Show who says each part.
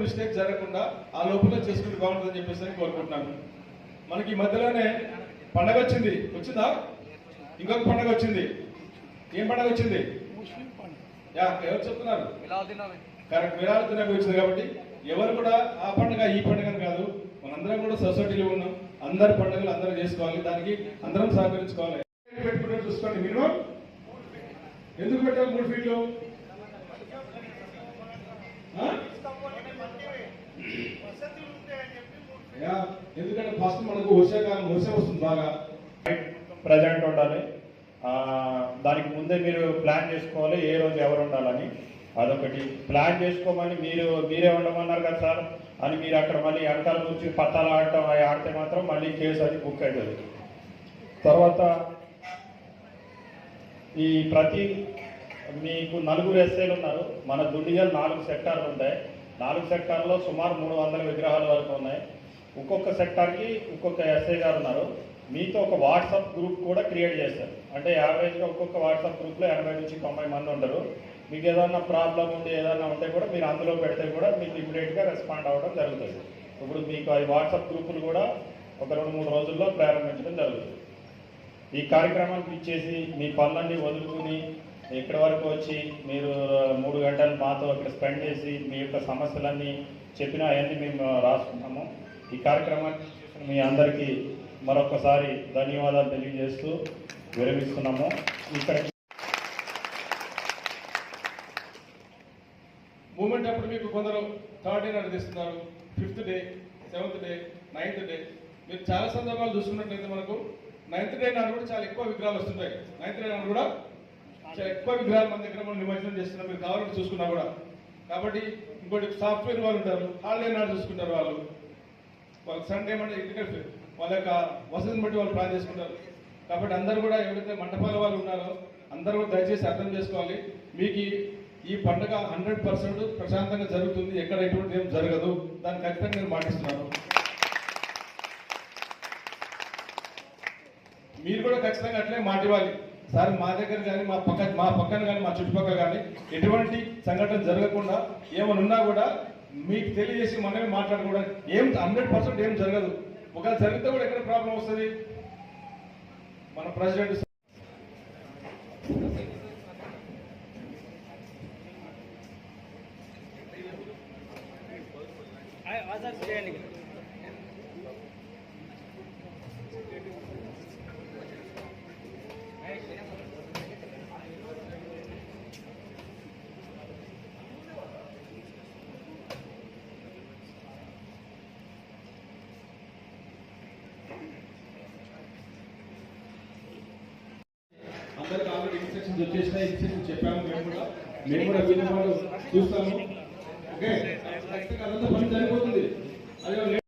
Speaker 1: Mistake జరగకుండా ఆ లోపల చేసుకుంటే బాగుంటుందని చెప్పేసి కోరుకుంటున్నాను. మనకి ఈ మధ్యలోనే పండగ వచ్చిందా? ఇంకొక పండగ వచ్చింది. ఏం పండగ వచ్చింది? ఎవరు చెప్తున్నారు? కరెక్ట్, విరాళ నబి వచ్చింది. కాబట్టి ఎవరు కూడా ఆ పండుగ ఈ పండుగ కాదు, మనందరం కూడా సొసైటీలో ఉన్నాం. అందరి పండుగలు అందరూ చేసుకోవాలి, దానికి అందరం సహకరించుకోవాలి. పెట్టుకుంటే చూసుకోండి. మినిమం ఎందుకు పెట్టాలి 3 ఫీట్లు? ఎందుకంటే ఫస్ట్ మనకు వర్షాకాలం, వర్షం వస్తుంది బాగా,
Speaker 2: ప్రజెంట్ ఉండాలి. దానికి ముందే మీరు ప్లాన్ చేసుకోవాలి ఏ రోజు ఎవరు ఉండాలని. అదొకటి ప్లాన్ చేసుకోమని మీరే ఉండమన్నారు కదా సార్ అని మీరు అక్కడ మళ్ళీ వెనకాల నుంచి పత్తాలు ఆడటం ఆడితే మాత్రం మళ్ళీ కేసు అది బుక్ అవుతుంది. తర్వాత ఈ మీకు 4 ఎస్ఐలు ఉన్నారు. మన దుండిగల్ 4 సెక్టార్లు ఉంటాయి. 4 సెక్టార్లో సుమారు 300 విగ్రహాల వరకు ఉన్నాయి. ఒక్కొక్క సెక్టార్కి ఒక్కొక్క ఎస్ఐ గారు ఉన్నారు. మీతో ఒక వాట్సాప్ గ్రూప్ కూడా క్రియేట్ చేస్తారు. అంటే యావరేజ్గా ఒక్కొక్క వాట్సాప్ గ్రూప్లో 80 నుంచి 90 మంది ఉంటారు. మీకు ఏదైనా ప్రాబ్లం ఉండి ఏదైనా ఉంటే కూడా మీరు అందులో పెడితే కూడా మీకు ఇమీడియట్గా రెస్పాండ్ అవ్వడం జరుగుతుంది. ఇప్పుడు మీకు ఈ వాట్సాప్ గ్రూపులు కూడా ఒక 2-3 రోజుల్లో ప్రారంభించడం జరుగుతుంది. ఈ కార్యక్రమానికి ఇచ్చేసి మీ పనులన్నీ వదులుకుని ఇక్కడి వరకు వచ్చి మీరు 3 గంటలు మాతో ఇక్కడ స్పెండ్ చేసి మీ యొక్క సమస్యలన్నీ చెప్పినా అవన్నీ మేము రాసుకున్నాము. ఈ కార్యక్రమాన్ని మీ అందరికీ మరొకసారి ధన్యవాదాలు తెలియజేస్తూ విరమిస్తున్నాము. ఇక్కడ
Speaker 1: మూమెంట్ అప్పుడు మీకు కొందరు 3rd డే నడిపిస్తున్నారు, 5th day, 7th day, 9th day. మీరు చాలా సందర్భాలు చూసుకున్నట్లయితే మనకు 9th డే నాడు కూడా చాలా ఎక్కువ విగ్రహాలు వస్తుంటాయి. 9th డే నాడు కూడా చాలా ఎక్కువ విగ్రహాలు మన దగ్గర మనం నిమజ్జనం చేస్తున్నాం. మీరు కావాలని చూసుకున్నా కూడా. కాబట్టి ఇంకోటి సాఫ్ట్వేర్ వాళ్ళు ఉంటారు, హాలిడే నాడు చూసుకుంటారు. వాళ్ళకి సండే అంటే ఇంటికి వాళ్ళ యొక్క వసతిని బట్టి వాళ్ళు ప్లాన్ చేసుకుంటారు. కాబట్టి అందరూ కూడా ఎవరైతే మంటపాల వాళ్ళు ఉన్నారో అందరూ కూడా దయచేసి అర్థం చేసుకోవాలి. మీకు ఈ పండుగ 100% ప్రశాంతంగా జరుగుతుంది. ఎక్కడ ఎటువంటి ఏం జరగదు. దాన్ని ఖచ్చితంగా నేను మాటిస్తున్నాను. మీరు కూడా ఖచ్చితంగా అట్లే మాట ఇవ్వాలి. సార్ మా దగ్గర కానీ మా పక్కన కానీ మా చుట్టుపక్కల కానీ ఎటువంటి సంఘటన జరగకుండా ఏమైనా ఉన్నా కూడా మీకు తెలియజేసి మనమే మాట్లాడకూడదు. 100% ఏం జరగదు. ఒకవేళ జరిగితే కూడా ఎక్కడ ప్రాబ్లం వస్తుంది? మన ప్రెసిడెంట్ అందరికి ఆల్రెడీ ఇన్స్ట్రక్షన్స్ వచ్చేసినాయి. ఇన్స్ట్రక్షన్స్ చెప్పాము. మేము కూడా వీళ్ళ పాటు చూస్తాము. ఓకే, అదంతా పని సరిపోతుంది. అదే